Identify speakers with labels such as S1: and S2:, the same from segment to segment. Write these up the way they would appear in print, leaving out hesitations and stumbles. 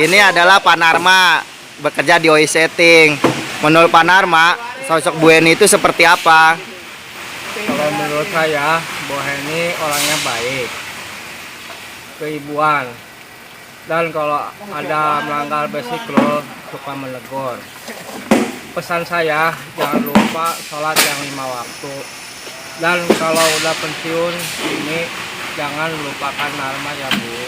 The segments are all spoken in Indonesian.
S1: Ini adalah Pak Narma, bekerja di OI Setting. Menurut Pak Narma, sosok Bu Eni itu seperti apa?
S2: Kalau menurut saya, Bu Eni orangnya baik, keibuan, dan kalau ada melanggar basic law suka menegur. Pesan saya, jangan lupa sholat yang 5 waktu. Dan kalau udah pensiun ini, jangan lupakan Narma ya Bu.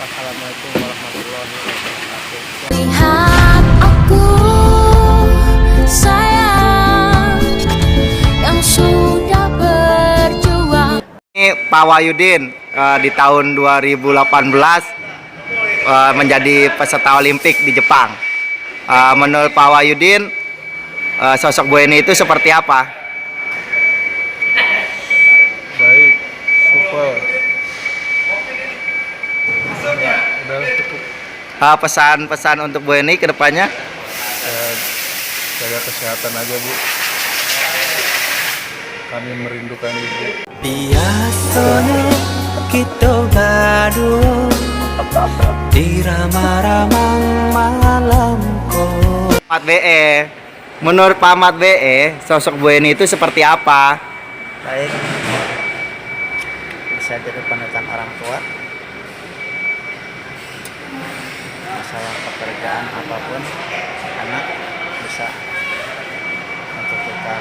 S2: Wassalamualaikum warahmatullahi wabarakatuh.
S3: Lihat aku sayang yang sudah berjuang.
S1: Ini Pak Wahyudin di tahun 2018 menjadi peserta Olimpik di Jepang. Menurut Pak Wahyudin, sosok Bu Eni itu seperti apa?
S2: Baik, super. Udah cukup.
S1: Pesan-pesan untuk Bu Eni ke depannya?
S2: Jaga kesehatan aja Bu. Kami merindukan Ibu.
S4: Biasanya kita gaduh di ramah-ramah malamku.
S1: Ahmad BE, menurut Pak Ahmad BE, sosok Bu Eni itu seperti apa?
S5: Baik, bisa jadi panutan orang tua. Masalah pekerjaan apapun, anak bisa untuk kita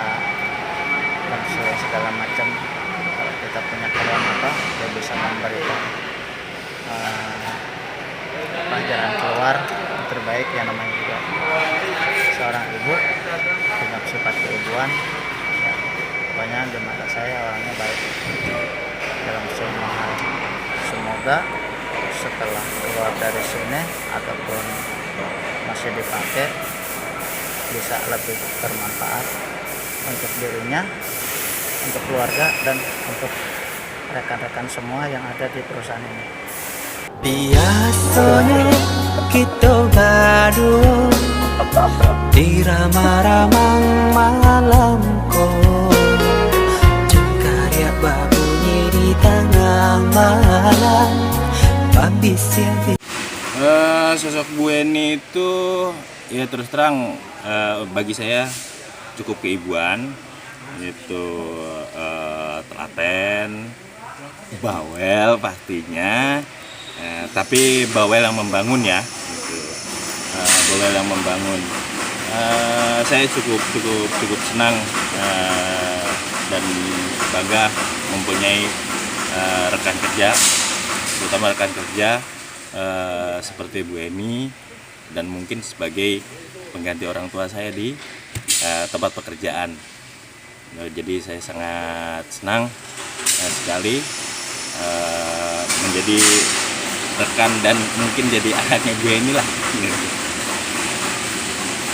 S5: konsul segala macam. Kalau kita punya keluhan apa, dia bisa memberikan jalan keluar yang terbaik, yang namanya juga seorang ibu punya sifat keibuan. Ya, pokoknya di mata saya orangnya baik dalam semua hal. Semoga setelah keluar dari sini ataupun masih dipakai bisa lebih bermanfaat untuk dirinya, untuk keluarga, dan untuk rekan-rekan semua yang ada di perusahaan ini.
S4: Biasanya kita gaduh di ramah-ramah malamku. Cengkarya babunyi di tengah malam.
S6: Sosok Bu Eni itu ya terus terang bagi saya cukup keibuan, itu telaten, bawel pastinya, tapi bawel yang membangun ya, gitu. Bawel yang membangun. Saya cukup senang dan bangga mempunyai rekan kerja, terutama rekan kerja seperti Bu Eni, dan mungkin sebagai pengganti orang tua saya di tempat pekerjaan. Jadi saya sangat senang sekali menjadi rekan dan mungkin jadi anaknya Bu Eni lah.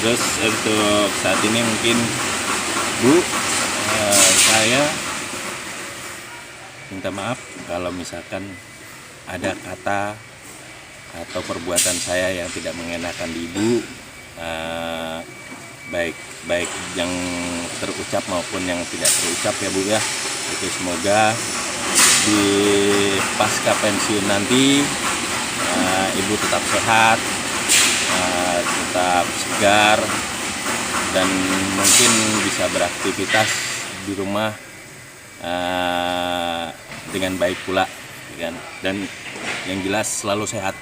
S6: Terus untuk saat ini mungkin Bu, saya minta maaf kalau misalkan ada kata atau perbuatan saya yang tidak mengenakan di Ibu, baik yang terucap maupun yang tidak terucap ya Bu ya. Itu semoga di pasca pensiun nanti Ibu tetap sehat, tetap segar, dan mungkin bisa beraktivitas di rumah dengan baik pula, kan? Dan yang jelas selalu sehat.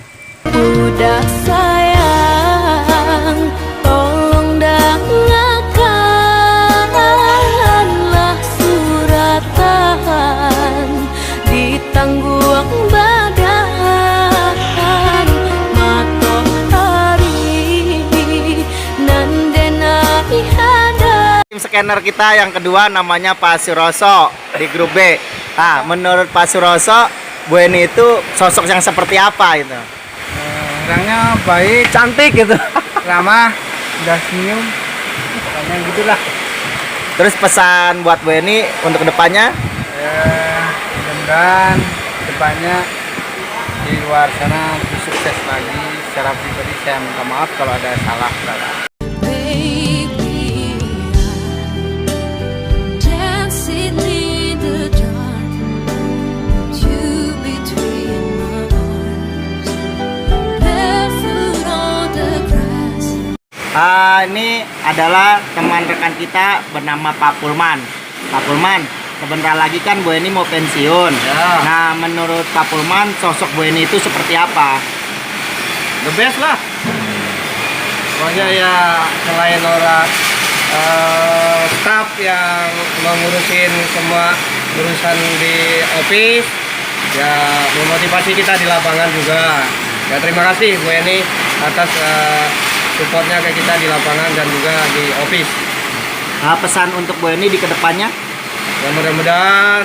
S3: Udah sayang, tolong dengarkanlah suratan di tangguang badan matahari nandena ihada.
S1: Tim scanner kita yang kedua namanya Pak Suroso di grup B. Nah, menurut Pak Suroso, Bu Eni itu sosok yang seperti apa itu?
S2: Orangnya baik,
S1: Cantik gitu.
S2: ramah, udah senyum, pokoknya gitulah.
S1: Terus pesan buat Bu Eni untuk kedepannya?
S2: Mudah-mudahan depannya di luar sana lebih sukses lagi. Secara pribadi saya minta maaf kalau ada salah kata.
S3: Baby, dancing in the dark, you between my arms, barefoot.
S1: Ini adalah teman rekan kita bernama Pak Pulman. Pak Pulman, sebentar lagi kan Bu Eni mau pensiun.
S2: Ya.
S1: Nah, menurut Pak Pulman, sosok Bu Eni itu seperti apa?
S2: The best lah. Pokoknya ya selain orang staff yang mengurusin semua urusan di office, ya memotivasi kita di lapangan juga. Ya terima kasih Bu Eni atas supportnya ke kita di lapangan dan juga di office.
S1: Pesan untuk Bu Eni di kedepannya?
S2: Ya mudah-mudahan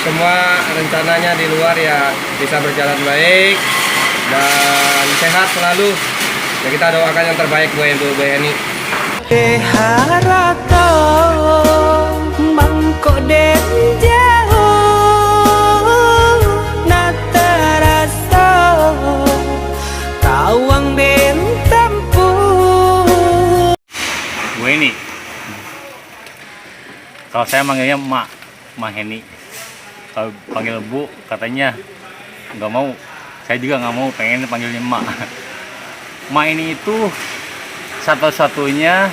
S2: semua rencananya di luar ya bisa berjalan baik dan sehat selalu. Ya kita doakan yang terbaik buat Bu Eni.
S4: Harato mangko den jauh na terasa tawang den tempuh.
S7: Bu Eni, kalau saya manggilnya Mak Heni. Kalau panggil Bu katanya nggak mau, saya juga nggak mau, pengen panggilnya Mak. Mak ini itu satu-satunya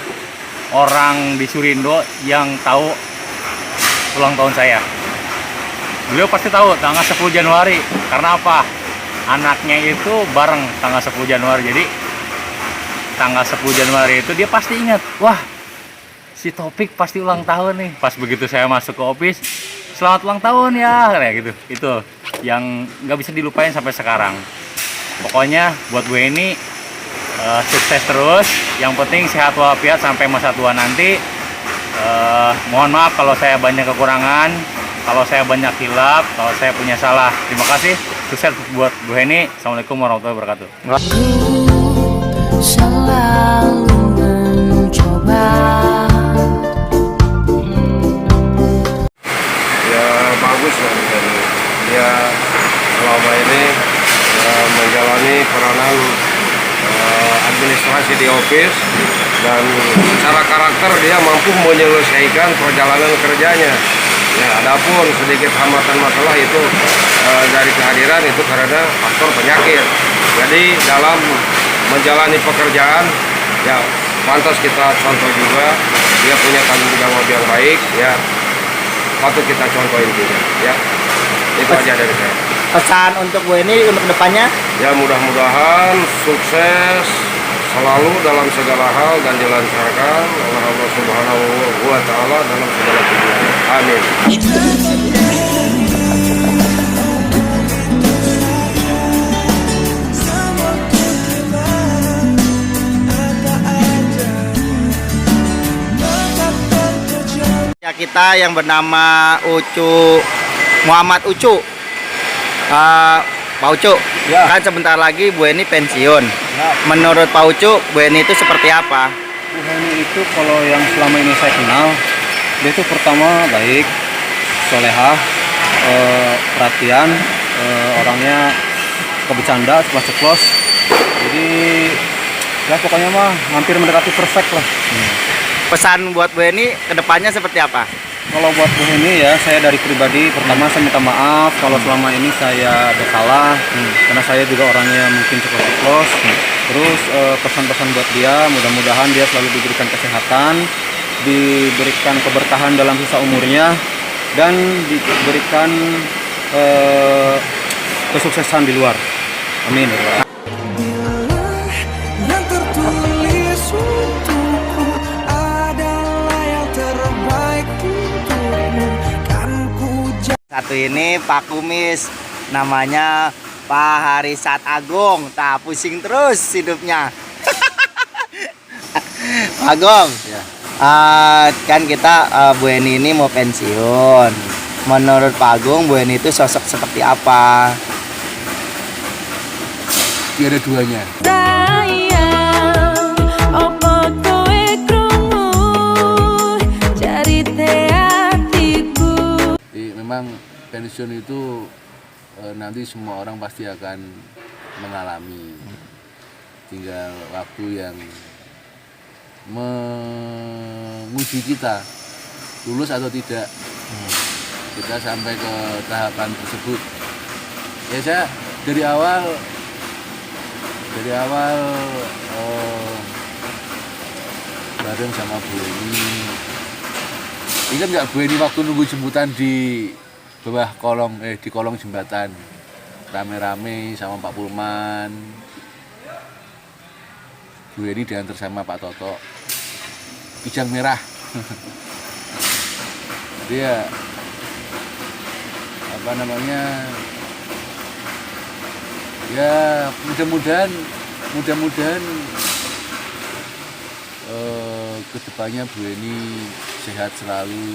S7: orang di Surindo yang tahu ulang tahun saya. Beliau pasti tahu tanggal 10 Januari. Karena apa? Anaknya itu bareng tanggal 10 Januari. Jadi tanggal 10 Januari itu dia pasti ingat, wah si Topik pasti ulang tahun nih. Pas begitu saya masuk ke office, selamat ulang tahun ya, kayak gitu. Itu yang nggak bisa dilupain sampai sekarang. Pokoknya buat Bu Eni sukses terus. Yang penting sehat walafiat sampai masa tua nanti. Mohon maaf kalau saya banyak kekurangan, kalau saya banyak hilaf, kalau saya punya salah. Terima kasih. Sukses buat Bu Eni. Assalamualaikum warahmatullahi wabarakatuh.
S3: Selalu mencoba.
S8: Ya bagus lah dan dia selama ini menjalani peranan administrasi di office dan secara karakter dia mampu menyelesaikan perjalanan kerjanya. Ya, adapun sedikit hambatan masalah itu dari kehadiran itu karena faktor penyakit. Jadi dalam menjalani pekerjaan ya pantas kita contoh juga, dia punya tanggung jawab yang baik, ya patut kita contohin juga. Ya itu aja dari saya.
S1: Pesan untuk Bu Eni untuk kedepannya?
S8: Ya mudah-mudahan sukses selalu dalam segala hal dan dilancarkan oleh Allah Subhanahu wa Ta'ala dalam segala tujuan. Amin.
S1: Ya, kita yang bernama Muhammad Ucu. Pak Ucu,
S2: Ya.
S1: kan sebentar lagi Bu Eni pensiun.
S2: Ya.
S1: Menurut Pak Ucu, Bu Eni itu seperti apa?
S7: Bu Eni itu kalau yang selama ini saya kenal, dia itu pertama baik, solehah, perhatian, orangnya kebecanda, ceplos-ceplos. Jadi ya pokoknya mah hampir mendekati perfect lah.
S1: Pesan buat Bu Eni kedepannya seperti apa?
S7: Kalau buat Bu Eni ya, saya dari pribadi pertama saya minta maaf kalau selama ini saya ada salah, karena saya juga orangnya mungkin ceplos-ceplos. Terus pesan-pesan buat dia, mudah-mudahan dia selalu diberikan kesehatan, diberikan keberkahan dalam sisa umurnya, dan diberikan kesuksesan di luar. Amin.
S4: Yang tertulis untukku adalah yang terbaik untukmu. Kan ku
S1: Satu ini Pak Kumis, namanya Pak Harisat Agung. Tak pusing terus hidupnya. Pak Agung, kan kita Bu Eni ini mau pensiun. Menurut Pak Agung, Bu Eni itu sosok seperti apa?
S8: Tiada duanya.
S3: Sayang, opo kowe krungu carite atiku.
S8: Memang pensiun itu nanti semua orang pasti akan mengalami. Tinggal waktu yang menguji kita lulus atau tidak. Kita sampai ke tahapan tersebut. Ya saya dari awal
S9: bareng sama Bu Eni. Ingat nggak Bu Eni waktu nunggu jemputan di bawah di kolong jembatan, rame-rame sama Pak Pulman. Bu Eni diantar sama Pak Toto, Kijang Merah. Jadi ya apa namanya, ya mudah-mudahan kedepannya Bu Eni sehat selalu,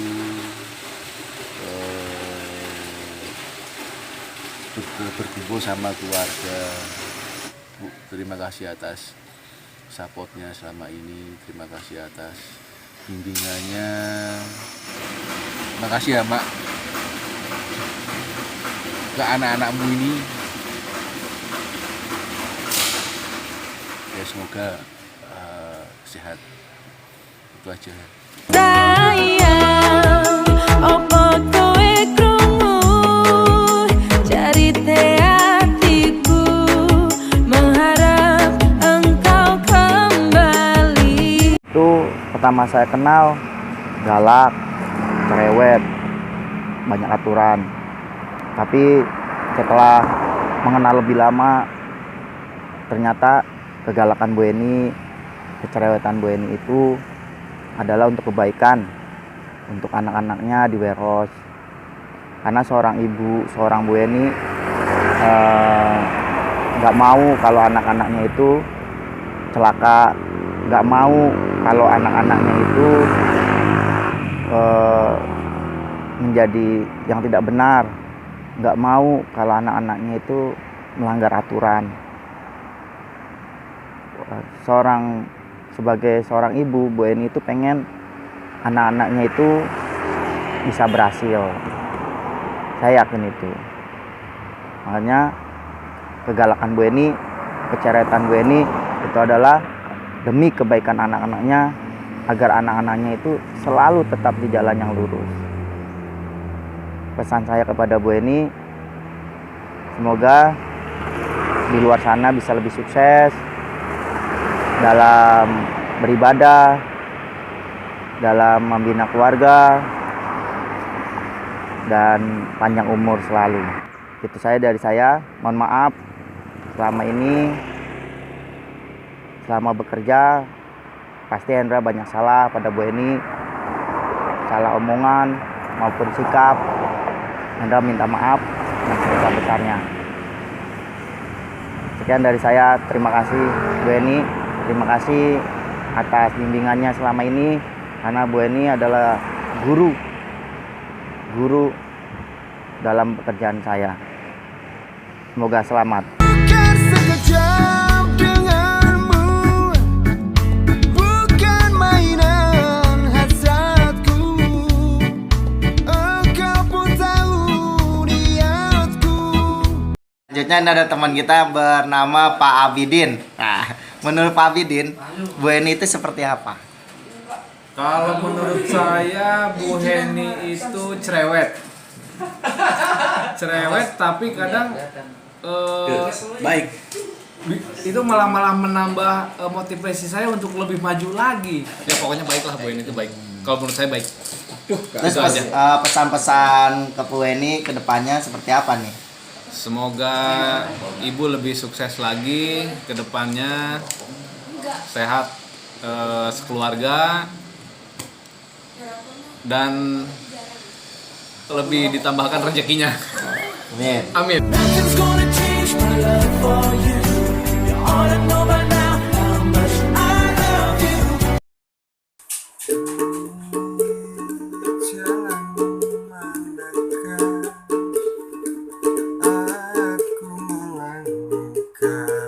S9: berkumpul sama keluarga. Bu, terima kasih atas supportnya selama ini, terima kasih atas bimbingannya, terima kasih ya Mak ke anak-anakmu ini. Ya semoga sehat, itu aja.
S3: Sayang, opo kowe krungu cerita hatiku, mengharap engkau kembali.
S1: Itu pertama saya kenal galak, cerewet, banyak aturan. Tapi setelah mengenal lebih lama, ternyata kegalakan Bu Eni, kecerewetan Bu Eni itu adalah untuk kebaikan, untuk anak-anaknya di Weros. Karena seorang ibu, seorang Bu Eni nggak mau kalau anak-anaknya itu celaka, nggak mau kalau anak-anaknya itu menjadi yang tidak benar, nggak mau kalau anak-anaknya itu melanggar aturan. Sebagai seorang ibu, Bu Eni itu pengen anak-anaknya itu bisa berhasil. Saya yakin itu. Makanya kegalakan Bu Eni, kecerewetan Bu Eni itu adalah demi kebaikan anak-anaknya, agar anak-anaknya itu selalu tetap di jalan yang lurus. Pesan saya kepada Bu Eni, semoga di luar sana bisa lebih sukses dalam beribadah, dalam membina keluarga, dan panjang umur selalu. Itu saya dari saya. Mohon maaf selama ini, selama bekerja pasti Hendra banyak salah pada Bu Eni, salah omongan maupun sikap. Hendra minta maaf yang sebesar-besarnya. Sekian dari saya, terima kasih Bu Eni, terima kasih atas bimbingannya selama ini, karena Bu Eni adalah guru dalam pekerjaan saya. Semoga selamat.
S4: Bukan sekejap denganmu, bukan mainan hasratku. Engkau pun tahu niatku.
S1: Selanjutnya ada teman kita bernama Pak Abidin. Nah, menurut Pak Abidin, Bu Eni itu seperti apa?
S2: Kalau menurut saya Bu Eni itu cerewet, tapi kadang
S6: Baik.
S2: itu malah menambah motivasi saya untuk lebih maju lagi. Ya pokoknya baiklah, Bu Eni itu baik. Kalau menurut saya baik.
S1: Terus pesan-pesan ke Bu Eni ke depannya seperti apa nih?
S2: Semoga ibu lebih sukses lagi ke depannya, sehat sekeluarga, dan lebih ditambahkan rezekinya.
S1: Amin.
S2: Amin.
S4: Nothing's gonna change my love for you. You ought to know by now how much I love you. Jalan manakah aku melangkah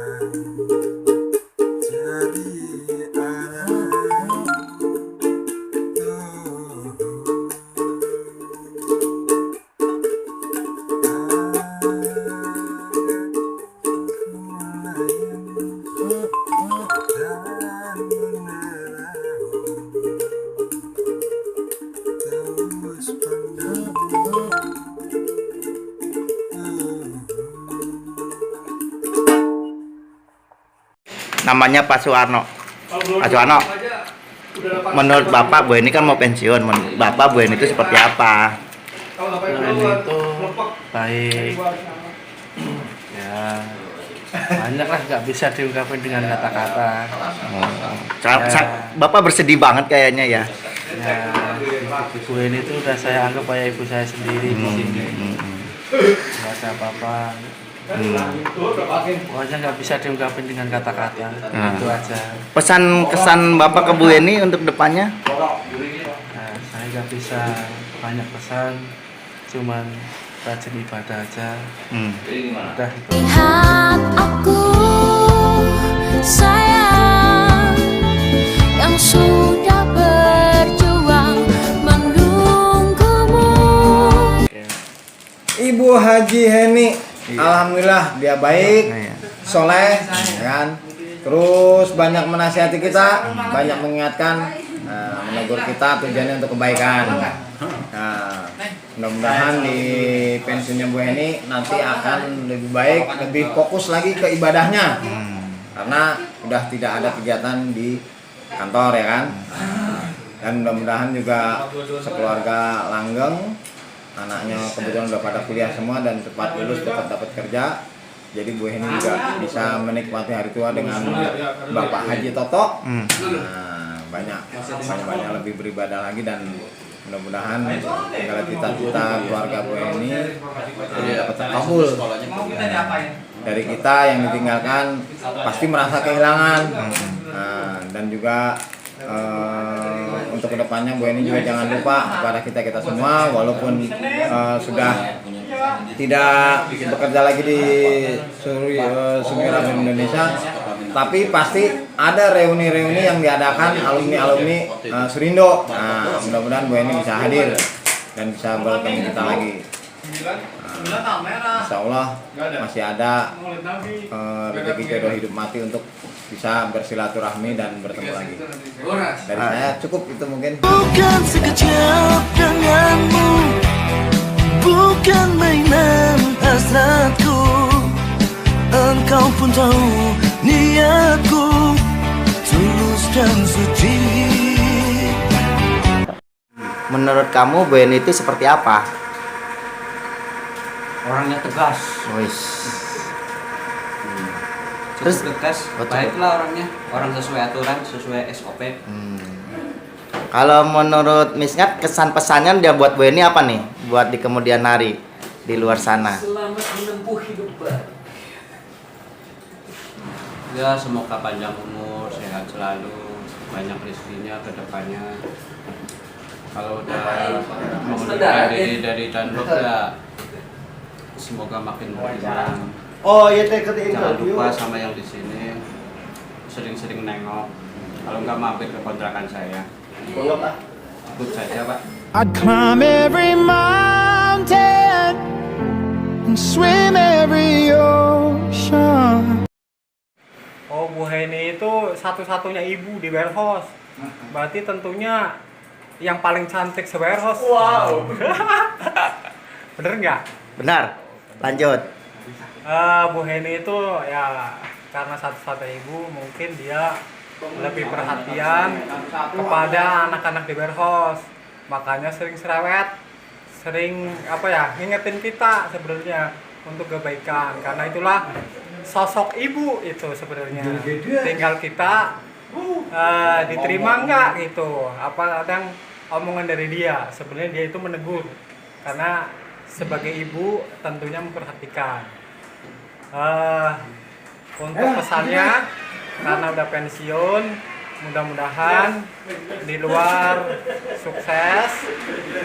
S4: dari arahmu.
S1: Namanya Pak Suwarno. Pak Suwarno. menurut Bapak Bu Eni kan mau pensiun. Menurut Bapak Bu Eni itu seperti apa?
S5: Ini itu baik ya, banyak lah nggak bisa diungkapin dengan kata-kata.
S1: Bapak bersedih banget kayaknya ya.
S5: Ya, ibu ini tuh udah saya anggap kayak ibu saya sendiri di sini. Nggak ada apa-apa. Pokoknya nggak bisa diungkapin dengan kata-kata. Itu aja.
S1: Pesan kesan Bapak ke Bu Eni untuk depannya?
S5: Nah, saya nggak bisa banyak pesan, cuman rajin ibadah aja. Udah itu.
S3: Lihat aku sayang yang sudah berjuang menunggumu.
S2: Ibu Haji Heni, alhamdulillah dia baik, soleh, ya kan. Terus banyak menasihati kita, banyak mengingatkan, menegur kita tujuannya untuk kebaikan. Nah, mudah-mudahan di pensiunnya Bu Heni nanti akan lebih baik, lebih fokus lagi ke ibadahnya. Karena udah tidak ada kegiatan di kantor ya kan. Dan mudah-mudahan juga sekeluarga langgeng, anaknya kebetulan udah pada kuliah semua dan cepat lulus, cepat dapat kerja. Jadi Bu Heni juga bisa menikmati hari tua dengan Bapak Haji Toto. Nah, banyak lebih beribadah lagi dan mudah-mudahan segala cita-cita keluarga Bu Heni dapat terkabul. Dari kita yang ditinggalkan pasti merasa kehilangan. Nah, dan juga untuk kedepannya Bu Heni juga jangan lupa kepada kita semua, walaupun sudah tidak bekerja lagi di Sumber Indonesia, tapi pasti ada reuni-reuni yang diadakan alumni Surindo. Nah, mudah-mudahan Bu Heni bisa hadir dan bisa bertemu kita lagi. Insya Allah masih ada rezeki jodoh hidup mati untuk bisa bersilaturahmi dan bertemu lagi. Dari saya cukup itu mungkin.
S4: Bukan sekejap denganmu, bukan mainan hasratku. Engkau pun tahu niatku tulus dan suci.
S1: Menurut kamu Bu Eni itu seperti apa?
S10: Orangnya tegas.
S1: Terus
S10: tegas, baiklah orangnya, orang sesuai aturan, sesuai SOP.
S1: Kalau menurut Misngat kesan pesannya dia buat Bu Eni apa nih? Buat di kemudian hari di luar sana.
S10: Selamat menempuh hidup baru. Ya, semoga panjang umur, sehat selalu, banyak rezekinya ke depannya. Kalau udah mengundurkan diri dari Danlok ya, semoga makin beriman.
S1: Oh iya teh
S10: Jangan lupa sama yang di sini sering-sering nengok. Kalau nggak mampir ke kontrakan saya. Ikut saja Pak.
S4: I'd climb every mountain and swim every ocean.
S2: Oh, Bu Heni itu satu-satunya ibu di warehouse. Berarti tentunya yang paling cantik se warehouse. Wow. Bener nggak?
S1: Benar. Lanjut.
S2: Bu Heni itu ya karena satu-satunya ibu, mungkin dia lebih perhatian kepada anak-anak di warehouse. Makanya sering cerewet, sering ngingetin kita sebenarnya untuk kebaikan. Karena itulah sosok ibu itu sebenarnya. Tinggal kita diterima enggak gitu. Apa kadang omongan dari dia, sebenarnya dia itu menegur. Karena sebagai ibu tentunya memperhatikan. Untuk pesannya, karena udah pensiun, mudah-mudahan di luar sukses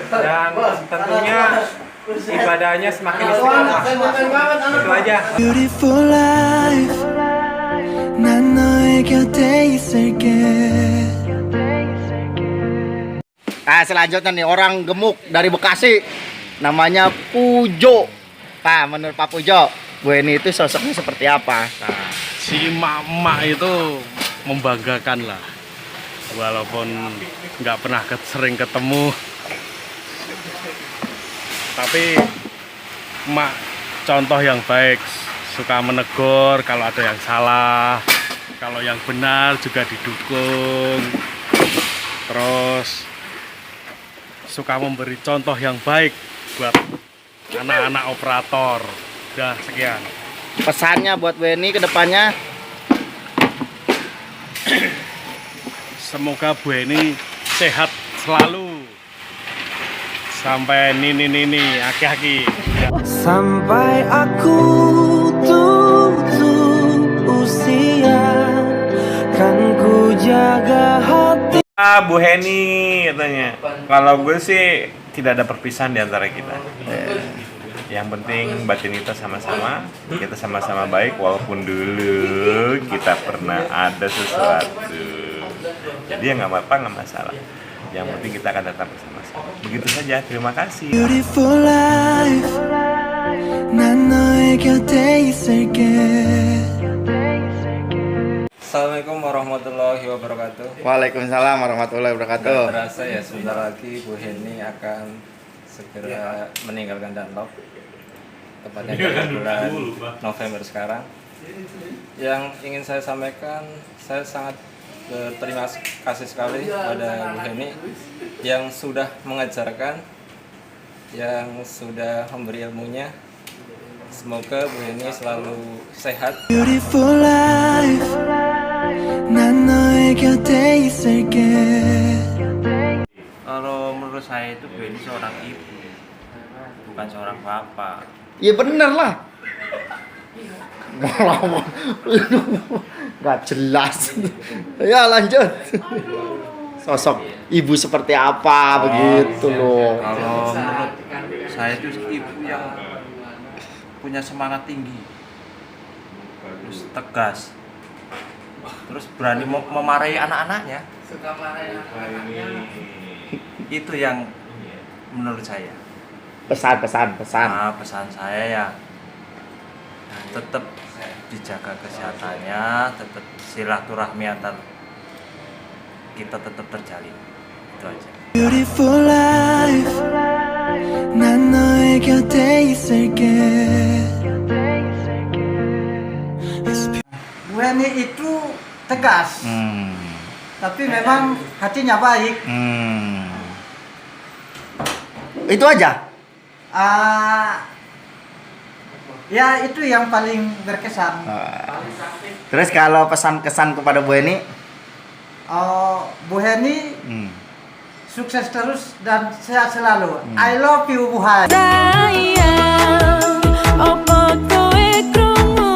S2: dan tentunya ibadahnya semakin istiqomah. Itu aja.
S4: Beautiful life, 난 너의 곁에 있을게.
S1: Nah, selanjutnya nih orang gemuk dari Bekasi, namanya Pujo. Nah, menurut Pak Pujo, Bu Eni itu sosoknya seperti apa? Nah,
S11: si mama itu membanggakan lah, walaupun nggak pernah sering ketemu, tapi mak contoh yang baik, suka menegur kalau ada yang salah, kalau yang benar juga didukung. terus suka memberi contoh yang baik buat anak-anak operator. Udah sekian.
S1: Pesannya buat Bu Eni ke depannya,
S11: Semoga Bu Eni sehat selalu sampai nini aki-aki.
S4: Sampai aku tutup usia, kan ku jaga hati.
S12: Bu Heni katanya, kalau gue sih tidak ada perpisahan di antara kita. Yang penting batin kita sama-sama baik, walaupun dulu kita pernah ada sesuatu. Jadi ya nggak apa-apa, nggak masalah. Yang penting kita akan tetap bersama-sama. Begitu saja, terima kasih.
S4: Beautiful life, 난 너의 곁에 있을게.
S2: Assalamualaikum warahmatullahi wabarakatuh.
S1: Waalaikumsalam warahmatullahi wabarakatuh.
S2: Nggak terasa ya, sebentar lagi Bu Heni akan segera meninggalkan Dunlop, tepatnya di bulan November sekarang. Yang ingin saya sampaikan, saya sangat berterima kasih sekali pada Bu Heni yang sudah mengajarkan, yang sudah memberi ilmunya. Semoga Bu Heni selalu sehat.
S4: Beautiful life, 난 너의 곁에 있을게.
S10: Kalau menurut saya itu Bu Heni seorang ibu, bukan seorang bapak.
S1: Ya bener lah. Gak jelas. Ya lanjut. Sosok ibu seperti apa begitu loh.
S10: Kalau menurut saya itu ibu yang punya semangat tinggi, terus tegas, terus berani memarahi anak-anaknya. Itu yang menurut saya.
S1: Pesan.
S10: Nah, pesan saya ya tetap dijaga kesehatannya, tetap silaturahmi antar kita tetap terjalin. Itu aja.
S4: Beautiful life, 난 너의 곁에 있을게.
S5: Bu Heni itu tegas, tapi memang hatinya baik.
S1: Itu aja.
S5: Ya itu yang paling berkesan.
S1: Terus kalau pesan-kesan kepada Bu Heni?
S5: Bu Heni sukses terus dan sehat selalu. I love you Bu Heni.
S3: Sayang, opo kowe krungu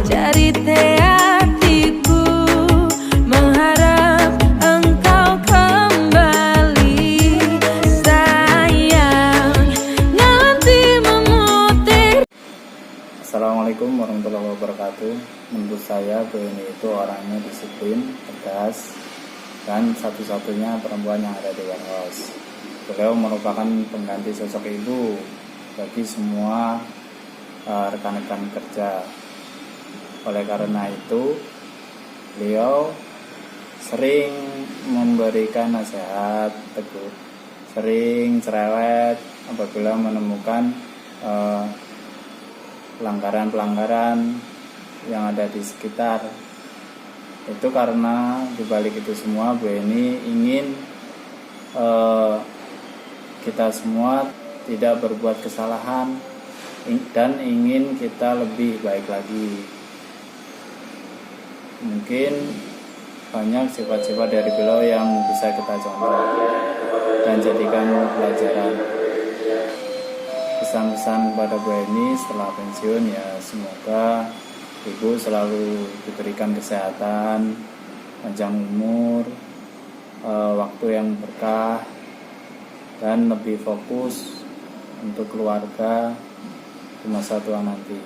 S3: jarite hatiku, mengharap engkau kembali. Sayang, nanti memutih.
S1: Assalamualaikum warahmatullahi wabarakatuh. Menurut saya Bu Heni itu orangnya disiplin, tegas, dan satu-satunya perempuan yang ada di warehouse. Beliau merupakan pengganti sosok ibu bagi semua rekan-rekan kerja. Oleh karena itu, beliau sering memberikan nasihat teguh, sering cerewet apabila menemukan pelanggaran-pelanggaran yang ada di sekitar. Itu karena dibalik itu semua Bu Heni ingin kita semua tidak berbuat kesalahan dan ingin kita lebih baik lagi. Mungkin banyak sifat-sifat dari beliau yang bisa kita contoh dan jadikan pelajaran. Pesan-pesan kepada Bu Heni setelah pensiun ya, semoga Ibu selalu diberikan kesehatan, panjang umur, waktu yang berkah, dan lebih fokus untuk keluarga di masa tua nanti.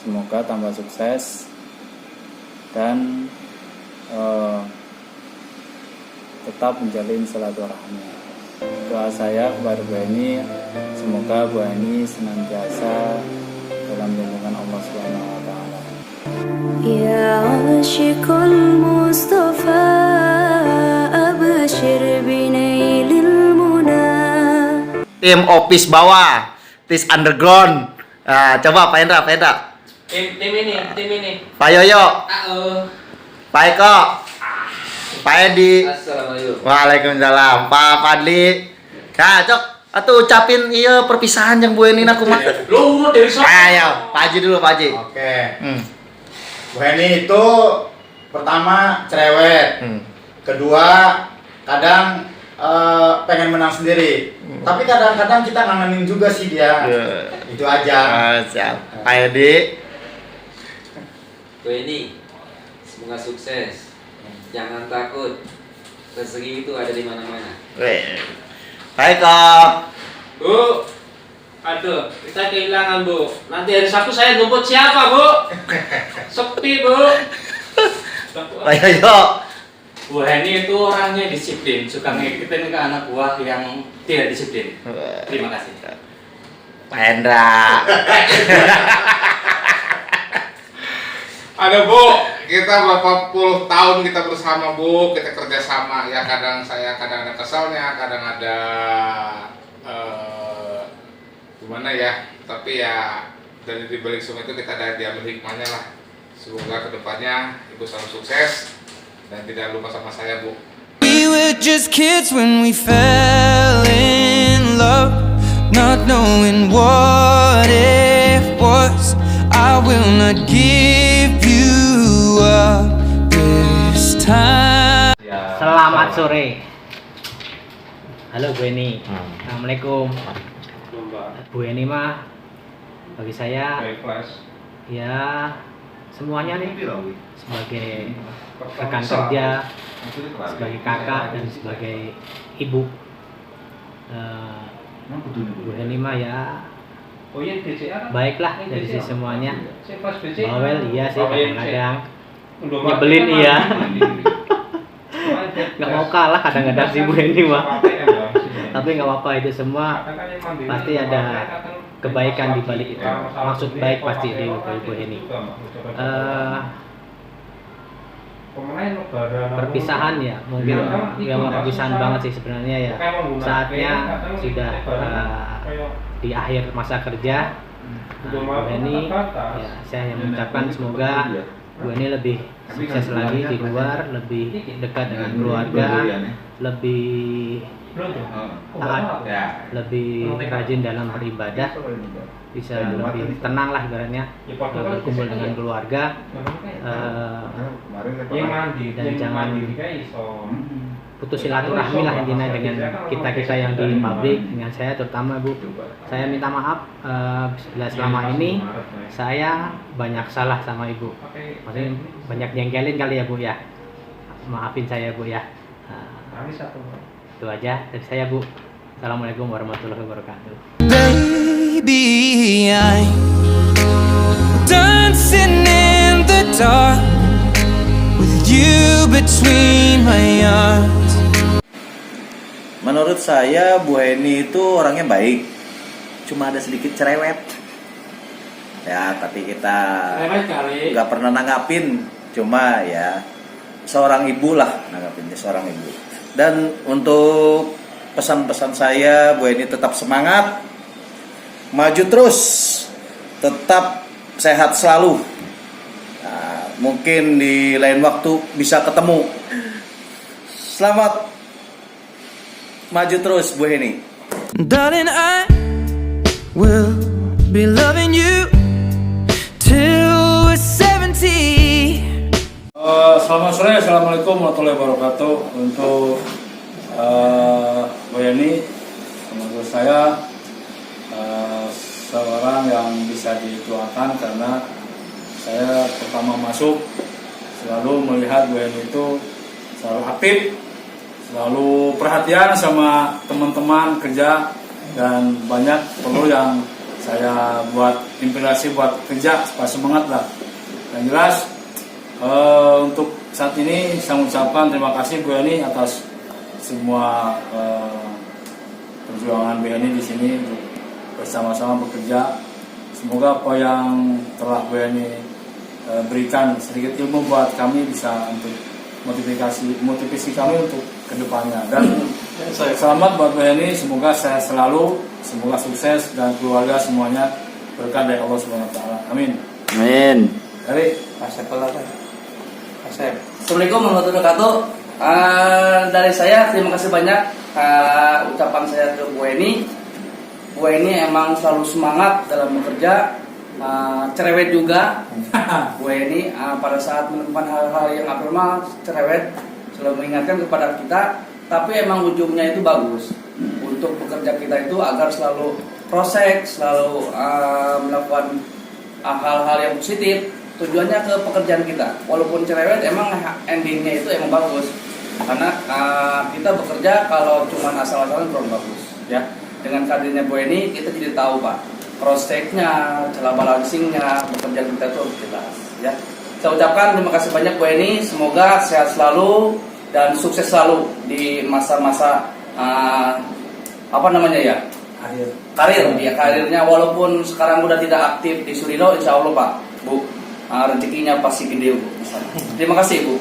S1: Semoga tambah sukses dan tetap menjalin silaturahmi. Doa saya kepada Bu Heni, semoga Bu Heni senantiasa dalam lindungan Allah Subhanahu wa taala.
S3: Ya asyikul Mustafa, abshir binailil muna.
S1: Tim office bawah, tis underground. Nah, coba Pak Hendra.
S2: Tim ini.
S1: Pak Yoyo, Pak Eko,
S5: Pak Edi.
S10: Assalamualaikum.
S5: Waalaikumsalam. Pak Fadli. Nah, Cok, atuh ucapin iya perpisahan yang Bu Eni nak kumaha.
S10: Lu dari sana.
S5: Ayo, Pak Haji dulu, Pak Haji.
S13: Oke. Bu Eni itu pertama cerewet. Kedua kadang pengen menang sendiri. Tapi kadang-kadang kita ngangenin juga sih dia. Itu aja.
S5: Siap. Pak Edi.
S10: Bu Eni, semoga sukses. Jangan takut. Rezeki itu ada di mana-mana.
S5: Baik, Kak.
S10: Bu, aduh, kita kehilangan Bu. Nanti hari Sabtu saya numput siapa Bu? Sepi Bu.
S5: Ayo.
S10: Bu Heni itu orangnya disiplin, suka ngikutin ke anak buah yang tidak disiplin. Terima kasih.
S5: Pak Hendra.
S14: Ada Bu, kita berapa puluh tahun kita bersama Bu, kita kerja sama ya, kadang saya kadang ada kesalnya, kadang ada gimana ya, tapi ya dari dibalik semua itu kita ada diambil hikmahnya lah. Semoga kedepannya Ibu selalu sukses dan tidak lupa sama saya Bu.
S4: We were just kids when we fell in love, not knowing what it was. I will not give you up this time.
S15: Selamat sore. Halo Bu Eni. Assalamualaikum. Bu Eni mah bagi saya ya semuanya nih, sebagai rekan kerja, sebagai kakak dan sebagai ibu. Bu Eni mah ya baiklah dari sisi semuanya. Bawel iya sih kadang-kadang, nyebelin iya. Nggak mau kalah kadang-kadang sih Bu Eni mah. Tapi nggak apa-apa, itu semua pasti ada kebaikan di balik itu. Maksud baik pasti di Bu Eni. Perpisahan ya mungkin ya perpisahan banget sih sebenarnya ya. Saatnya sudah di akhir masa kerja. Bu Eni ya saya mengucapkan semoga Bu Eni lebih sukses lagi di luar, lebih dekat dengan keluarga, lebih taat, lebih rajin dalam beribadah, bisa lebih tenang lah ibaratnya, berkumpul dengan keluarga, dan jangan putus silaturahmi lah intinya dengan kita yang di pabrik, dengan saya terutama Bu. Saya minta maaf bila selama ini saya banyak salah sama Ibu, maksudnya banyak jengkelin kali ya Bu ya, maafin saya Bu ya. Itu aja dari saya Bu. Assalamualaikum warahmatullahi wabarakatuh.
S4: Baby, I'm dancing in the dark with you between my arms.
S5: Menurut saya Bu Eni itu orangnya baik, cuma ada sedikit cerewet. Ya, tapi kita nggak pernah nanggapin. Cuma ya seorang ibu lah nanggapinnya, seorang ibu. Dan untuk pesan-pesan saya, Bu Eni tetap semangat, maju terus, tetap sehat selalu. Nah, mungkin di lain waktu bisa ketemu. Selamat maju terus Bu Eni.
S4: Darling, I will be loving you till we're 70.
S16: Selamat sore, assalamualaikum warahmatullahi wabarakatuh. Untuk Bu Eni, menurut saya seorang yang bisa dituakan, karena saya pertama masuk selalu melihat Bu Eni itu selalu aktif, selalu perhatian sama teman-teman kerja, dan banyak perlu yang saya buat inspirasi buat kerja supaya semangat lah. Yang jelas untuk saat ini saya mengucapkan terima kasih Bu Eni atas semua perjuangan Bu Eni di sini untuk bersama-sama bekerja. Semoga apa yang telah Bu Eni berikan sedikit ilmu buat kami bisa untuk motivasi kami untuk kedepannya. Dan selamat buat Bu Eni, semoga saya selalu, semoga sukses dan keluarga semuanya berkah dari Allah Subhanahu Wa Taala. Amin.
S5: Amin.
S16: Dari
S10: Assalamualaikum warahmatullahi wabarakatuh.
S17: Dari saya terima kasih banyak ucapan saya ke Bu Eni. Bu Eni emang selalu semangat dalam bekerja, cerewet juga. Bu Eni pada saat menemukan hal-hal yang abnormal, cerewet, selalu mengingatkan kepada kita. Tapi emang ujungnya itu bagus untuk bekerja kita itu agar selalu proses, selalu melakukan hal-hal yang positif. Tujuannya ke pekerjaan kita. Walaupun cerewet, emang endingnya itu emang bagus. Karena kita bekerja kalau cuma asal-asalan kurang bagus, ya. Dengan hadirnya Bu Eni, kita jadi tahu Pak, prospeknya, cara balancingnya, pekerjaan kita itu harus jelas, ya. Saya ucapkan terima kasih banyak Bu Eni. Semoga sehat selalu dan sukses selalu di masa-masa karirnya, walaupun sekarang udah tidak aktif di Surindo, insya Allah Pak, Bu, rezekinya pasti gede Bu. Terima kasih Bu.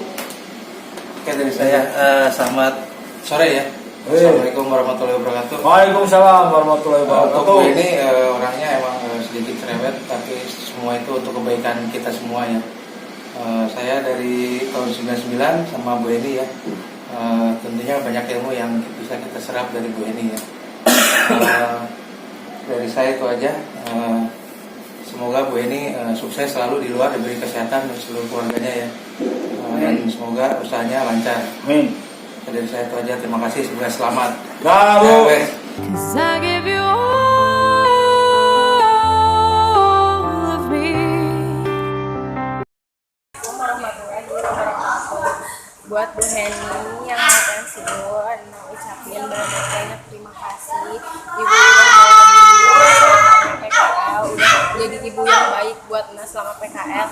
S5: Oke, dari saya selamat sore ya. Assalamualaikum warahmatullahi wabarakatuh.
S16: Waalaikumsalam warahmatullahi wabarakatuh.
S5: Untuk Bu ini orangnya emang sedikit cerewet, tapi semua itu untuk kebaikan kita semua ya. Saya dari tahun 99 sama Bu Eni ya. Tentunya banyak ilmu yang bisa kita serap dari Bu Eni ya. Dari saya itu aja. Semoga Bu Eni sukses selalu di luar, diberi kesehatan dan seluruh keluarganya ya. Dan semoga usahanya lancar.
S16: Amin.
S5: Dari saya itu aja. Terima kasih. Semoga selamat.
S16: Bravo.
S3: 'Cause I give you all of me.
S18: Buat Bu Heni yang mau pensiun, mau ucapin banyak terima kasih. Ibu udah PKL, udah jadi ibu yang baik buat Nas selama PKL.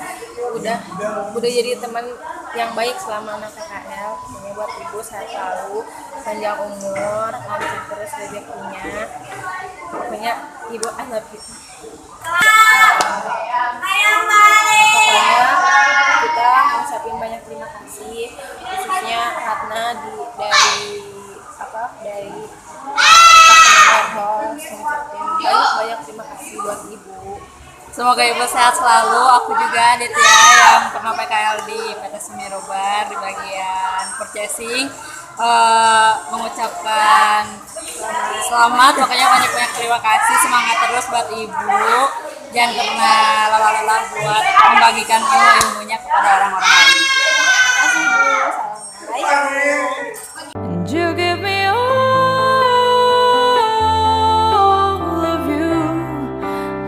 S18: Udah jadi teman yang baik selama anak PKL. Pokoknya buat ibu sehat selalu, panjang umur, lanjut terus rezekinya. Pokoknya ibu I love you. Pokoknya kita ngucapin banyak terima kasih, khususnya Ratna dari Warehouse, ngucapin banyak terima kasih buat ibu.
S19: Semoga ibu sehat selalu. Aku juga Aditya yang pernah PKL di PT Sumirobar di bagian purchasing, mengucapkan selamat. Pokoknya banyak terima kasih, semangat terus buat ibu. Jangan pernah lelah-lelah buat membagikan ilmu-ilmunya kepada orang-orang lain.
S18: Terima kasih Bu. Assalamualaikum.
S3: And you give me all of you,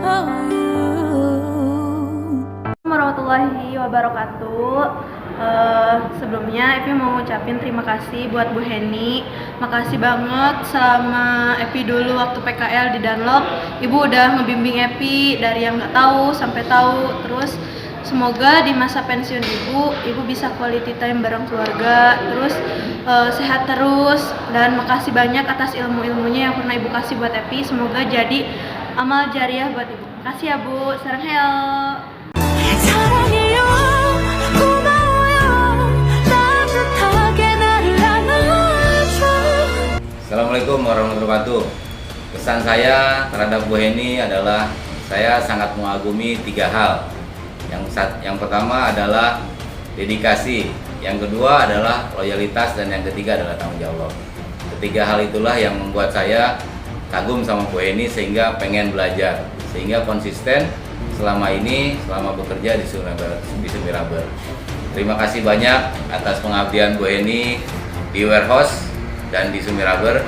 S3: oh you.
S20: Warahmatullahi wabarakatuh. Sebelumnya Epi mau ngucapin terima kasih buat Bu Heni. Makasih banget selama Epi dulu waktu PKL di Dunlop. Ibu udah ngebimbing Epi dari yang nggak tahu sampai tahu. Terus semoga di masa pensiun ibu bisa quality time bareng keluarga. Terus sehat terus, dan makasih banyak atas ilmu-ilmunya yang pernah ibu kasih buat Epi. Semoga jadi amal jariah buat ibu. Makasih ya Bu. Sarang heo.
S21: Assalamualaikum warahmatullahi wabarakatuh. Pesan saya terhadap Bu Heni adalah saya sangat mengagumi 3 hal. Yang pertama adalah dedikasi, yang kedua adalah loyalitas, dan yang ketiga adalah tanggung jawab. Ketiga hal itulah yang membuat saya kagum sama Bu Heni sehingga pengen belajar, sehingga konsisten selama bekerja di Sumirable. Terima kasih banyak atas pengabdian Bu Heni di Warehouse dan di Sumirable.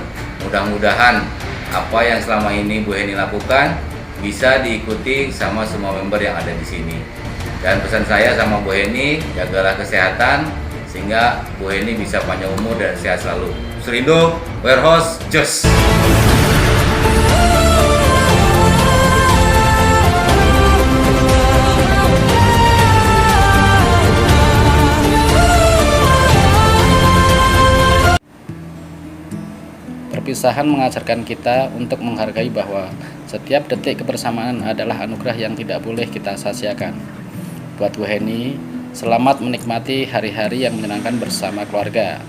S21: Mudah-mudahan apa yang selama ini Bu Heni lakukan bisa diikuti sama semua member yang ada di sini. Dan pesan saya sama Bu Heni, jagalah kesehatan sehingga Bu Heni bisa panjang umur dan sehat selalu. Surindo, Warehouse, Jos.
S22: Perpisahan mengajarkan kita untuk menghargai bahwa setiap detik kebersamaan adalah anugerah yang tidak boleh kita sia-siakan. Buat Bu Heni, selamat menikmati hari-hari yang menyenangkan bersama keluarga.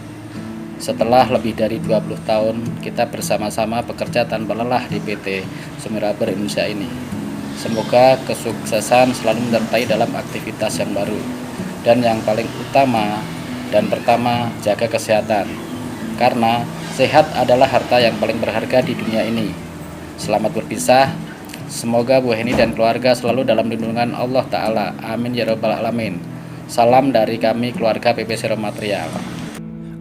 S22: Setelah lebih dari 20 tahun, kita bersama-sama bekerja tanpa lelah di PT Sumirable Indonesia ini. Semoga kesuksesan selalu menyertai dalam aktivitas yang baru. Dan yang paling utama, Dan pertama, jaga kesehatan. Karena sehat adalah harta yang paling berharga di dunia ini. Selamat berpisah. Semoga Bu Heni dan keluarga selalu dalam lindungan Allah Ta'ala. Amin ya Rabbal Alamin. Salam dari kami keluarga PPC Material.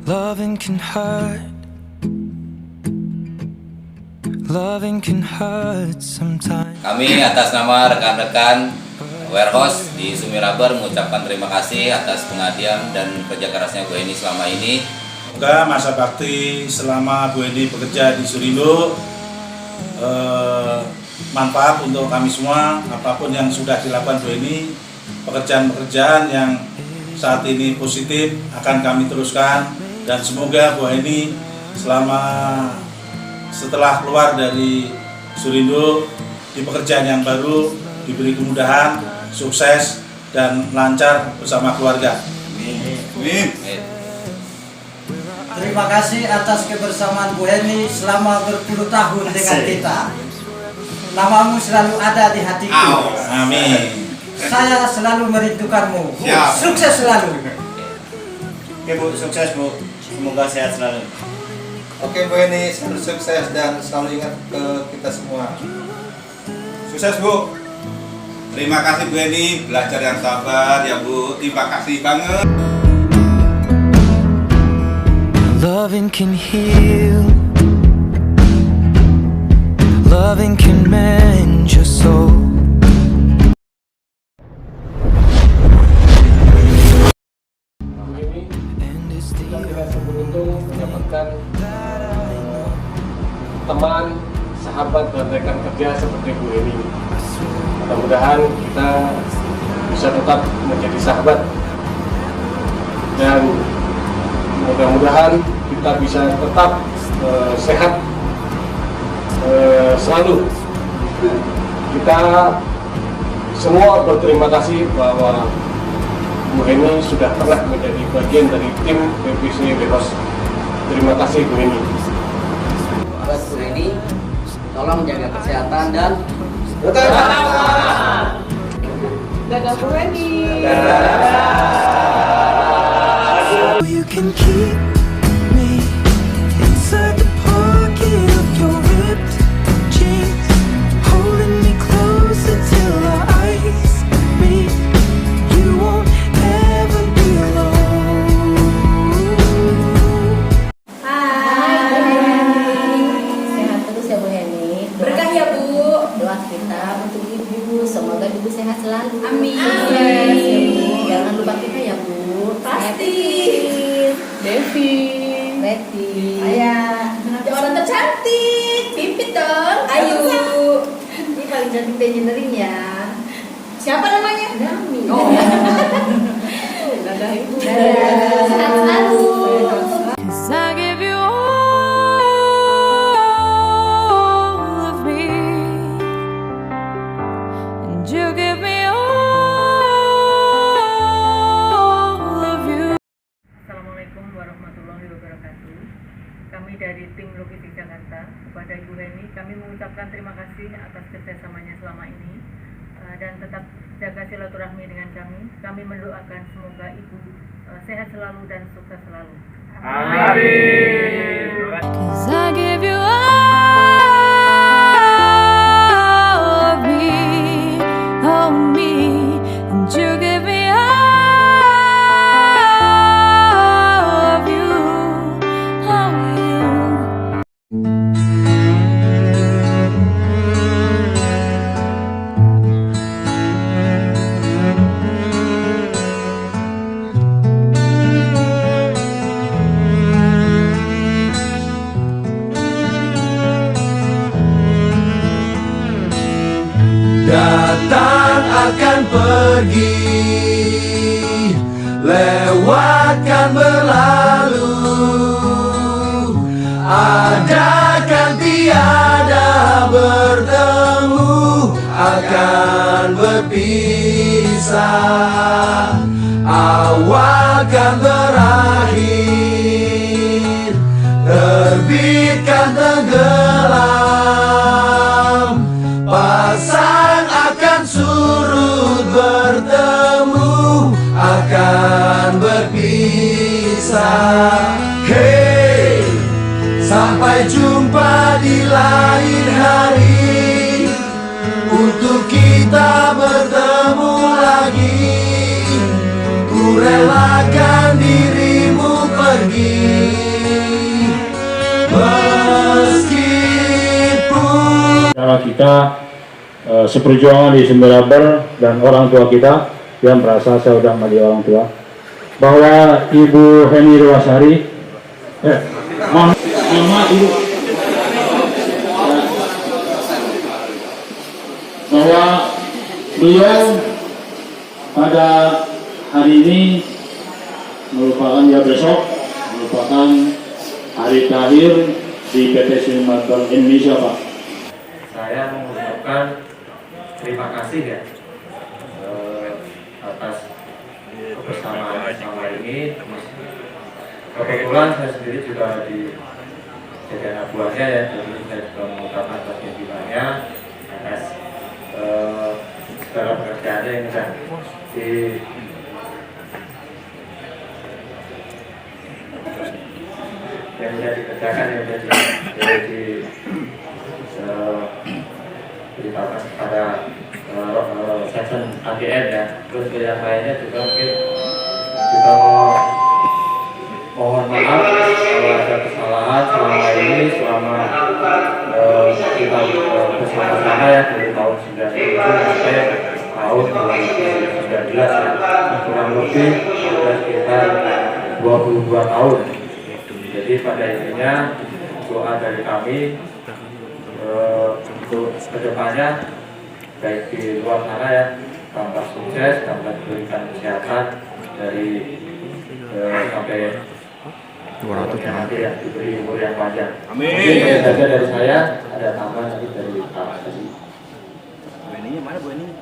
S4: Loving can hurt. Loving can hurt sometimes.
S21: Kami atas nama rekan-rekan warehouse di Sumirabur mengucapkan terima kasih atas pengabdian dan kerja kerasnya Bu Heni selama ini.
S7: Semoga masa bakti selama Bu Heni bekerja di Surindo manfaat untuk kami semua. Apapun yang sudah dilakukan Bu Heni, pekerjaan-pekerjaan yang saat ini positif akan kami teruskan, dan semoga Bu Heni setelah keluar dari Surindo di pekerjaan yang baru diberi kemudahan, sukses dan lancar bersama keluarga. Amin.
S8: Terima kasih atas kebersamaan Bu Heni selama berpuluh tahun dengan kita. Namamu selalu ada di hatiku.
S7: Amin.
S8: Saya selalu merindukanmu. Bu,
S7: Siap.
S8: sukses selalu.
S13: Oke Bu, sukses Bu. Semoga sehat selalu. Oke Bu Heni, selalu sukses dan selalu ingat ke kita semua. Sukses Bu.
S14: Terima kasih Bu Heni, belajar yang sabar ya Bu. Terima kasih banget.
S4: Loving can heal. Loving can mend your soul.
S11: Kita tidak seberuntung mendapatkan teman, sahabat, dan rekan kerja seperti Bu Heni. Mudah-mudahan kita bisa tetap menjadi sahabat, dan mudah-mudahan kita bisa tetap sehat selalu. Kita semua berterima kasih bahwa Bu Heni sudah pernah menjadi bagian dari tim PPC Warehouse. Terima kasih Bu Heni.
S17: Buat Bu Heni, tolong jaga kesehatan dan
S3: Dadah Bu Heni.
S4: You can keep me inside the pocket of your ripped jeans, holding me closer till our eyes meet. You won't ever be alone.
S23: Sehat terus ya Bu Heni.
S18: Berkah ya Bu.
S23: Doa kita untuk Ibu, semoga Ibu sehat selalu.
S18: Amin.
S23: Sukses ya Bu. Jangan lupa kita ya Bu.
S18: Pasti.
S23: Devi, Betty,
S18: Ayah, orang tercantik, pipit dong. Ayu.
S23: Ini paling cantik engineering ya.
S18: Siapa namanya?
S23: Dami.
S18: Oh.
S23: Dadah Ibu.
S18: Dadah. Sehat selalu.
S3: 'Cause I give you all of me, and you give me all of you.
S24: Assalamualaikum warahmatullahi wabarakatuh. Kami dari tim Logistik Jakarta, kepada Ibu Heni kami mengucapkan terima kasih atas kerjasamanya selama ini, dan tetap jaga silaturahmi dengan kami. Kami mendoakan semoga Ibu sehat selalu dan sukses selalu.
S3: Amin. 'Cause I give you all of me, and you give me all of you,
S4: Datang akan pergi, lewatkan berlalu, ada kan tiada bertemu, akan berpisah, awal kan berakhir, terbitkan tenggelam, pasang akan surut bertemu, akan berpisah. Sampai jumpa di lain hari, untuk kita bertemu lagi. Ku relakan dirimu pergi, meskipun
S16: Cara kita seperjuangan di Sumberlaber dan orang tua kita yang merasa saya sudah menjadi orang tua, bahwa Ibu Heni Ruwasari, Mama Ibu, bahwa beliau pada hari ini merupakan besok merupakan hari terakhir di PT Sumberlaber Indonesia, Pak.
S2: Saya mengucapkan terima kasih ya atas kebersamaan selama ini. Kebetulan saya sendiri juga di jajaran abuannya ya, jadi saya juga mengucapkan terima atas segala pekerjaannya yang sudah dikerjakan, yang sudah diberitakan kepada section AGN ya. Terus yang lainnya juga mungkin juga mohon maaf kalau ada kesalahan selama ini, selama kita bersama-sama ya dari tahun 97 sampai tahun 2019 ya, kurang lebih sudah sekitar 22 tahun. Jadi pada intinya doa dari kami untuk kedepannya baik di luar sana ya, tambah sukses, tambah diberikan kesehatan dari sampai 200 nanti ya, diberi umur yang panjang. Amin. Mungkin saja dari saya, ada tambahan nanti dari Pak tadi. Bu Eninya mana Bu Eni?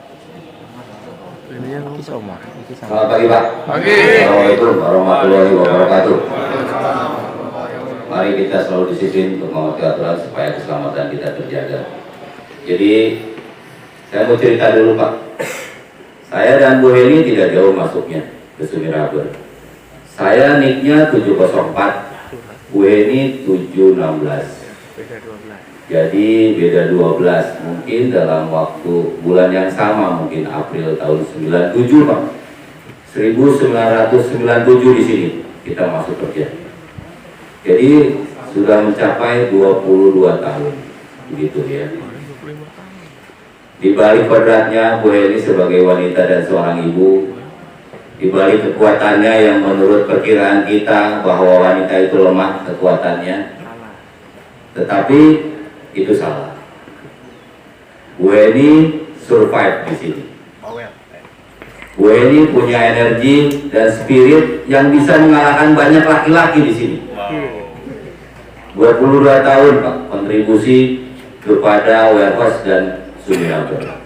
S2: Bu Eninya Omar.
S21: Selamat pagi Pak. Pagi. Assalamualaikum warahmatullahi wabarakatuh. Mari kita selalu disiplin untuk mematuhi aturan supaya keselamatan kita terjaga. Jadi saya mau cerita dulu Pak. Saya dan Bu Heni tidak jauh masuknya ke Sumberlaber. Saya nicknya 704, Bu Heni 716. Jadi beda 12. Mungkin dalam waktu bulan yang sama, mungkin April tahun 97 Pak. 1997 di sini kita masuk kerja. Jadi sudah mencapai 22 tahun, begitu ya. Di balik beratnya Bu Heni sebagai wanita dan seorang ibu, di balik kekuatannya yang menurut perkiraan kita bahwa wanita itu lemah kekuatannya, tetapi itu salah. Bu Heni survive di sini. Bu Heni punya energi dan spirit yang bisa mengalahkan banyak laki-laki di sini. 22 tahun Pak kontribusi kepada warehouse dan Sumberlaber.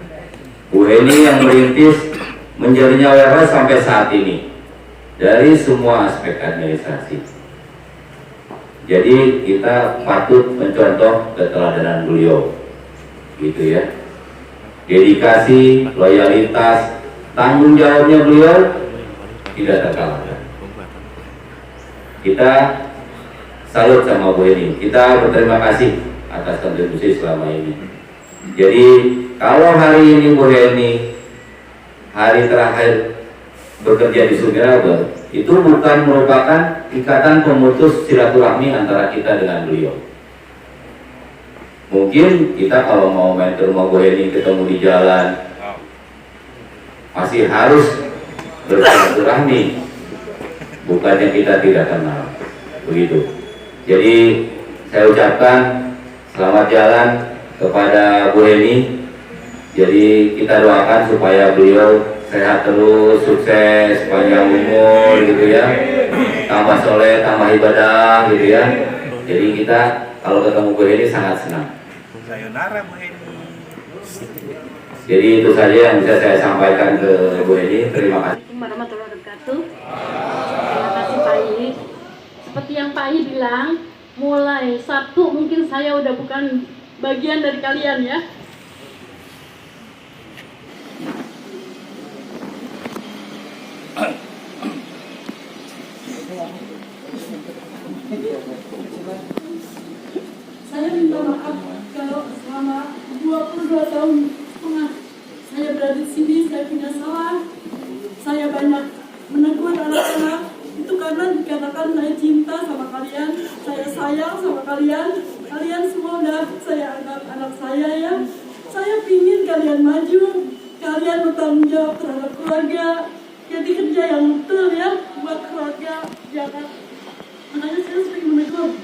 S21: Bu Heni yang merintis menjadinya warehouse sampai saat ini dari semua aspek administrasi. Jadi kita patut mencontoh keteladanan beliau, gitu ya. Dedikasi, loyalitas, tanggung jawabnya beliau tidak terkalahkan. Kita salut sama Bu Heni. Kita berterima kasih atas kontribusi selama ini. Jadi kalau hari ini Bu Heni hari terakhir bekerja di Sumberlaber, itu bukan merupakan ikatan pemutus silaturahmi antara kita dengan beliau. Mungkin kita kalau mau main ke rumah Bu Heni ketemu di jalan masih harus bersilaturahmi, bukannya kita tidak kenal, begitu. Jadi saya ucapkan selamat jalan kepada Bu Heni. Jadi kita doakan supaya beliau sehat terus, sukses, panjang umur gitu ya, tambah soleh, tambah ibadah gitu ya. Jadi kita kalau ketemu Bu Heni sangat senang.
S7: Sayonara Bu Heni.
S21: Jadi itu saja yang bisa saya sampaikan ke Bu Heni. Terima kasih.
S6: Warahmatullahi wabarakatuh. Terima kasih Pak I. Seperti yang Pak I bilang, mulai Sabtu mungkin saya udah bukan bagian dari kalian ya. 2 tahun setengah saya berada di sini, saya punya salah. Saya banyak menegur anak-anak. Itu karena dikatakan saya cinta sama kalian, saya sayang sama kalian. Kalian semua udah saya anggap anak saya ya. Saya pingin kalian maju, kalian bertanggung jawab terhadap keluarga. Jadi kerja yang betul ya buat keluarga Jakarta. Makanya saya sering menegur,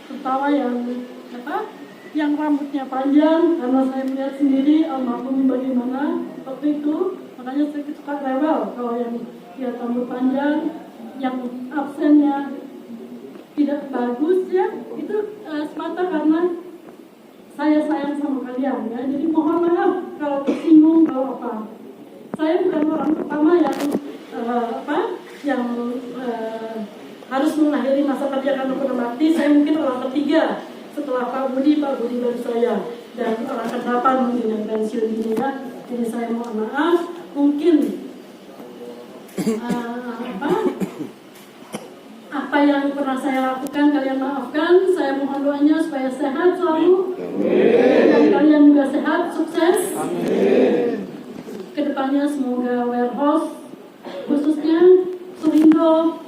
S6: terutama yang rambutnya panjang, karena saya melihat sendiri almarhum bagaimana waktu itu. Makanya saya suka rewel kalau yang dia rambut panjang, yang absennya tidak bagus ya, itu semata karena saya sayang sama kalian ya. Jadi mohon maaf kalau tersinggung kalau apa. Saya bukan orang pertama yang harus mengakhiri masa kerja karena kurang bakti. Saya mungkin orang ketiga setelah Pak Budi baru saya, dan orang ke-8 mungkin yang pensiun ini ya. Jadi saya mohon maaf, mungkin apa yang pernah saya lakukan kalian maafkan. Saya mohon doanya supaya sehat selalu, dan kalian juga sehat, sukses. Kedepannya semoga warehouse khususnya Surindo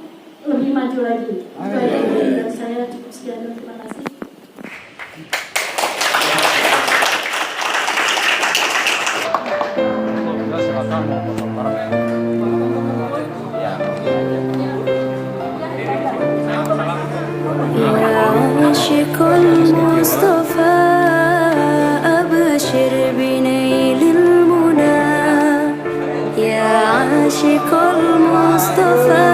S6: lebih maju lagi. Dan saya cukup sekian, terima kasih.
S3: عاشق المصطفى أبشر بنيل المنى يا عاشق المصطفى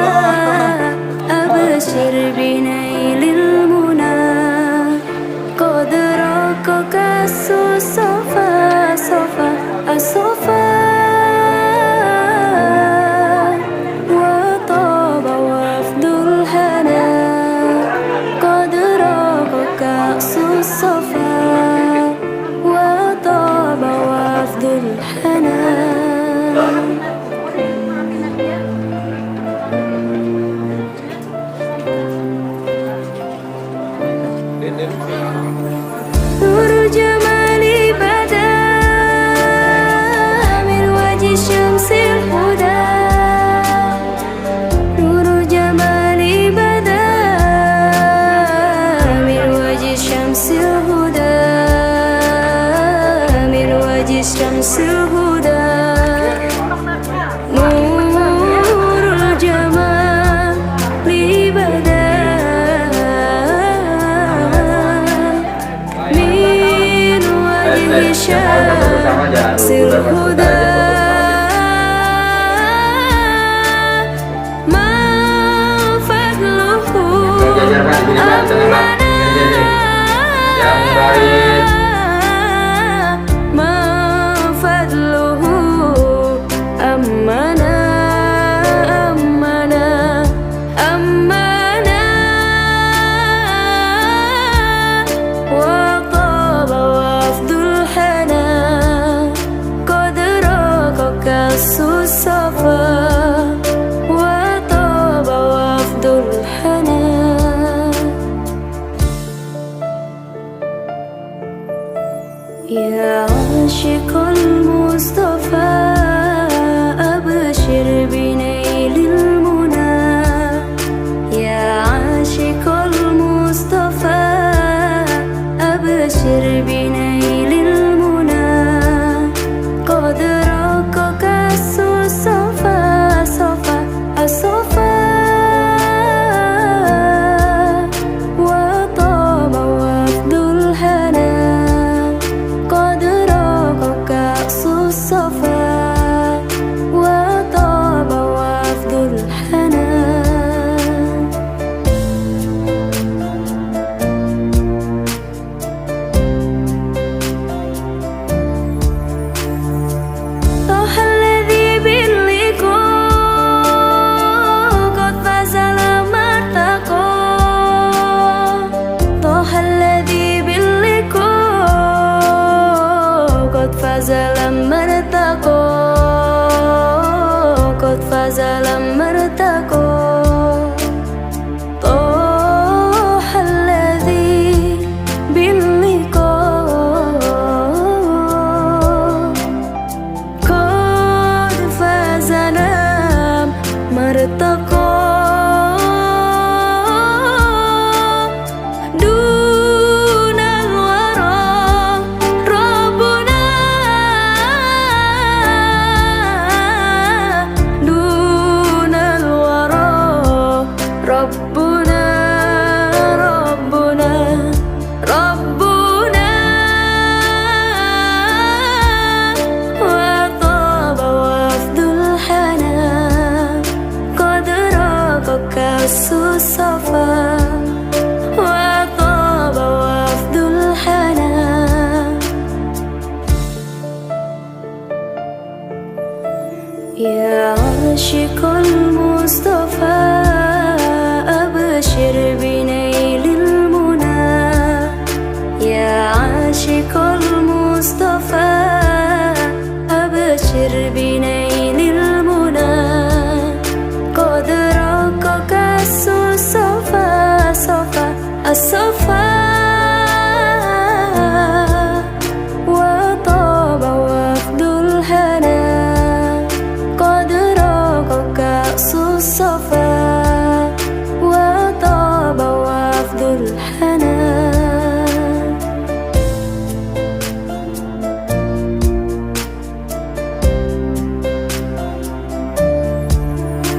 S3: أبشر بنيل المنى قد رقك الصفا صفا الصفا وطاب وفد الهنا قد رقك الصفا وطاب وفد الهنا نور جمالي بدا من وجه الشمس الهدى نور جمالي بدا من وجه الشمس الهدى من وجه الشمس الهدى نور الجمال بدا من وجه الشمس الهدى ما فضله ما فضله أمنا أمنا أمنا وطاب وفد الحنا قد رقك الصفا وطاب وفد الحنا يا عاشق المصطفى أبشر بنيل المنى يا عاشق المصطفى أبشر بنيل المنى قد رقك الصفا صفا الصفا وطاب وفد الهنا قد رقك الصفا وطاب وفد الهنا طه الذي باللقاء قد فاز لما ارتقى طه الذي باللقاء قد فاز لما ارتقى قد فاز لما ارتقى طه الذي باللقاء عاشق المصطفى أبشر بي